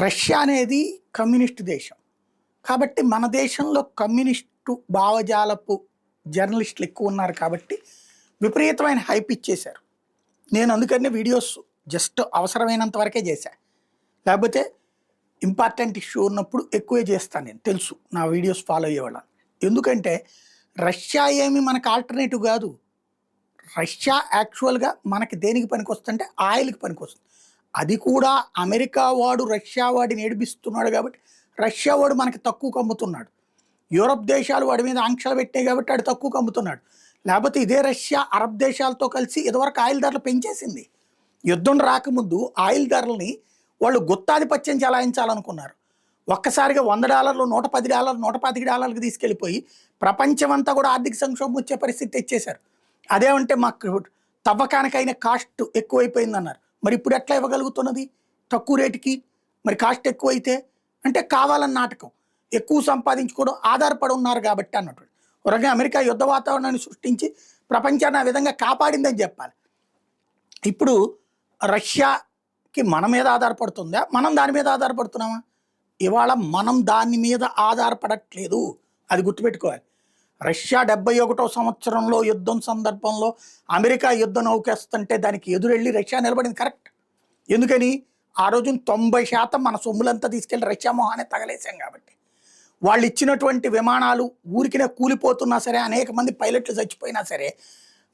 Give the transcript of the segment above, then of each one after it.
Russia అనేది communist దేశం. కాబట్టి మన దేశంలో కమ్యూనిస్టు భావజాలపు జర్నలిస్టులు ఎక్కువ ఉన్నారు కాబట్టి విపరీతమైన హైప్ ఇచ్చేశారు. నేను అందుకనే వీడియోస్ జస్ట్ అవసరమైనంత వరకే చేశా. లేకపోతే ఇంపార్టెంట్ ఇష్యూ ఉన్నప్పుడు ఎక్కువే చేస్తాను. నేను తెలుసు నా వీడియోస్ ఫాలో అయ్యేవాళ్ళని. ఎందుకంటే రష్యా ఏమి మనకు ఆల్టర్నేటివ్ కాదు. రష్యా యాక్చువల్గా మనకి దేనికి పనికొస్తుందంటే ఆయిల్కి పనికొస్తుంది. అది కూడా అమెరికా వాడు రష్యా వాడిని ఏడిపిస్తున్నాడు కాబట్టి రష్యా వాడు మనకి తక్కువ అమ్ముతున్నాడు. యూరప్ దేశాలు వాడి మీద ఆంక్షలు పెట్టాయి కాబట్టి వాడు తక్కువ అమ్ముతున్నాడు. లేకపోతే ఇదే రష్యా అరబ్ దేశాలతో కలిసి ఇదివరకు ఆయిల్ ధరలు పెంచేసింది. యుద్ధం రాకముందు ఆయిల్ ధరల్ని వాళ్ళు గుత్తాధిపత్యం చెలాయించాలనుకున్నారు. ఒక్కసారిగా $100, $110, $125కి తీసుకెళ్ళిపోయి ప్రపంచమంతా కూడా ఆర్థిక సంక్షోభం వచ్చే పరిస్థితి తెచ్చేశారు. అదేమంటే మాకు తవ్వకానికైన కాస్ట్ ఎక్కువైపోయిందన్నారు. మరి ఇప్పుడు ఎట్లా ఇవ్వగలుగుతున్నది తక్కువ రేటుకి? మరి కాస్ట్ ఎక్కువైతే అంటే కావాలని నాటకం, ఎక్కువ సంపాదించుకోవడం, ఆధారపడి ఉన్నారు కాబట్టి అన్నట్టు. ఒక రకంగా అమెరికా యుద్ధ వాతావరణాన్ని సృష్టించి ప్రపంచాన్ని ఆ విధంగా కాపాడిందని చెప్పాలి. ఇప్పుడు రష్యాకి మన మీద ఆధారపడుతుందా, మనం దాని మీద ఆధారపడుతున్నామా? ఇవాళ మనం దాని మీద ఆధారపడట్లేదు, అది గుర్తుపెట్టుకోవాలి. రష్యా 71వ సంవత్సరంలో యుద్ధం సందర్భంలో అమెరికా యుద్ధ నౌకేస్తుంటే దానికి ఎదురెళ్ళి రష్యా నిలబడింది కరెక్ట్. ఎందుకని? ఆ రోజు 90% మన సొమ్ములంతా తీసుకెళ్ళి రష్యా మొహానే తగలేసాం కాబట్టి. వాళ్ళు ఇచ్చినటువంటి విమానాలు ఊరికినే కూలిపోతున్నా సరే, అనేక మంది పైలట్లు చచ్చిపోయినా సరే,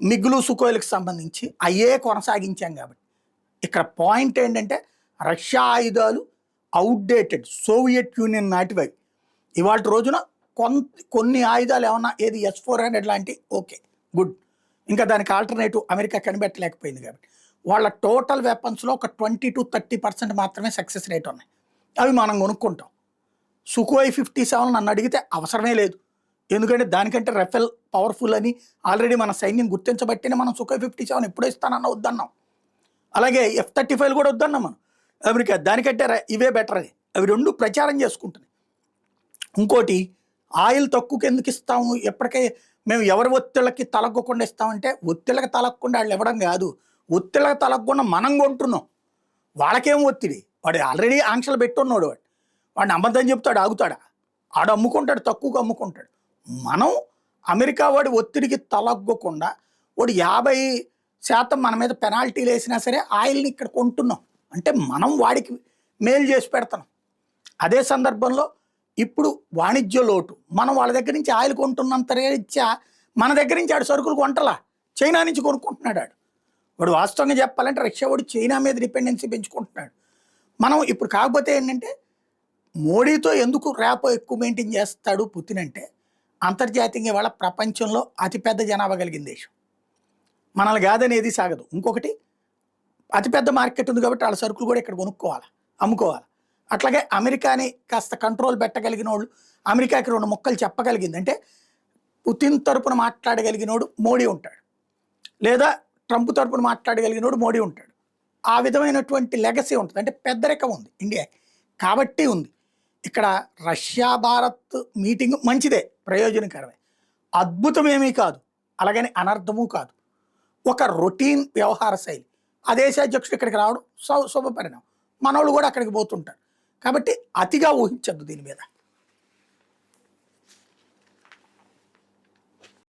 మిగులు సుకోయిలకు సంబంధించి అయ్యే కొనసాగించాం కాబట్టి. ఇక్కడ పాయింట్ ఏంటంటే రష్యా ఆయుధాలు అవుట్డేటెడ్, సోవియట్ యూనియన్ నాటివి. ఇవాళ రోజున కొన్ని ఆయుధాలు ఏమన్నా ఏది S-400 లాంటి ఓకే గుడ్, ఇంకా దానికి ఆల్టర్నేటివ్ అమెరికా కనిపెట్టలేకపోయింది కాబట్టి వాళ్ళ టోటల్ వెపన్స్లో ఒక 20 to 30% మాత్రమే సక్సెస్ రేట్ ఉన్నాయి. అవి మనం కొనుక్కుంటాం. సుఖోయ్ 57 నన్ను అడిగితే అవసరమే లేదు. ఎందుకంటే దానికంటే రఫెల్ పవర్ఫుల్ అని ఆల్రెడీ మన సైన్యం గుర్తించబట్టినే మనం సుఖోయ్ 57 ఎప్పుడో ఇస్తానన్నా వద్దన్నాం. అలాగే F-35 కూడా వద్దన్నాం మనం. అమెరికా దానికంటే ఇవే బెటర్ అని అవి రెండు ప్రచారం చేసుకుంటుంది. ఇంకోటి, ఆయిల్ తక్కువకి ఎందుకు ఇస్తాము? ఎప్పటికే మేము ఎవరి ఒత్తిళ్ళకి తలగ్గకుండా ఇస్తామంటే ఒత్తిళ్ళకి తలగకుండా వాళ్ళు ఇవ్వడం కాదు, ఒత్తిళ్ళకి తలగకుండా మనం కొంటున్నాం. వాళ్ళకేం ఒత్తిడి? వాడు ఆల్రెడీ ఆంక్షలు పెట్టున్నాడు. వాడిని అమ్మద్దని చెప్తాడు, ఆగుతాడా? ఆడు అమ్ముకుంటాడు, తక్కువగా అమ్ముకుంటాడు. మనం అమెరికా వాడి ఒత్తిడికి తలగ్గకుండా వాడు 50% మన మీద పెనాల్టీలు వేసినా సరే ఆయిల్ని ఇక్కడ కొంటున్నాం అంటే మనం వాడికి మేలు చేసి పెడతాం. అదే సందర్భంలో ఇప్పుడు వాణిజ్య లోటు, మనం వాళ్ళ దగ్గర నుంచి ఆయిల్ కొంటున్నంత రీత్యా మన దగ్గర నుంచి ఆడు సరుకులు కొంటలా, చైనా నుంచి కొనుక్కుంటున్నాడు. వాడు వాస్తవంగా చెప్పాలంటే రష్యా వాడు చైనా మీద డిపెండెన్సీ పెంచుకుంటున్నాడు. మనం ఇప్పుడు కాకపోతే ఏంటంటే మోడీతో ఎందుకు ర్యాపో ఎక్కువ మెయింటైన్ చేస్తాడు పుతిన్ అంటే, అంతర్జాతీయంగా వాళ్ళ ప్రపంచంలో అతిపెద్ద జనాభా కలిగిన దేశం, మనల్ని కాదనేది సాగదు. ఇంకొకటి, అతిపెద్ద మార్కెట్ ఉంది కాబట్టి వాళ్ళ సరుకులు కూడా ఇక్కడ కొనుక్కోవాలి, అమ్ముకోవాలి. అట్లాగే అమెరికాని కాస్త కంట్రోల్ పెట్టగలిగిన వాళ్ళు, అమెరికాకి 2 ముక్కలు చెప్పగలిగింది అంటే పుతిన్ తరపున మాట్లాడగలిగినోడు మోడీ ఉంటాడు, లేదా ట్రంప్ తరపున మాట్లాడగలిగినోడు మోడీ ఉంటాడు. ఆ విధమైనటువంటి లెగసీ ఉంటుంది. అంటే పెద్దరికం ఉంది ఇండియాకి కాబట్టి ఉంది. ఇక్కడ రష్యా భారత్ మీటింగ్ మంచిదే, ప్రయోజనకరమే, అద్భుతమేమీ కాదు, అలాగని అనర్థము కాదు. ఒక రొటీన్ వ్యవహార శైలి. ఆ దేశాధ్యక్షుడు ఇక్కడికి రావడం శుభపరిణామం, మనోళ్ళు కూడా అక్కడికి పోతుంటారు. కాబట్టి అతిగా ఊహించద్దు దీని మీద.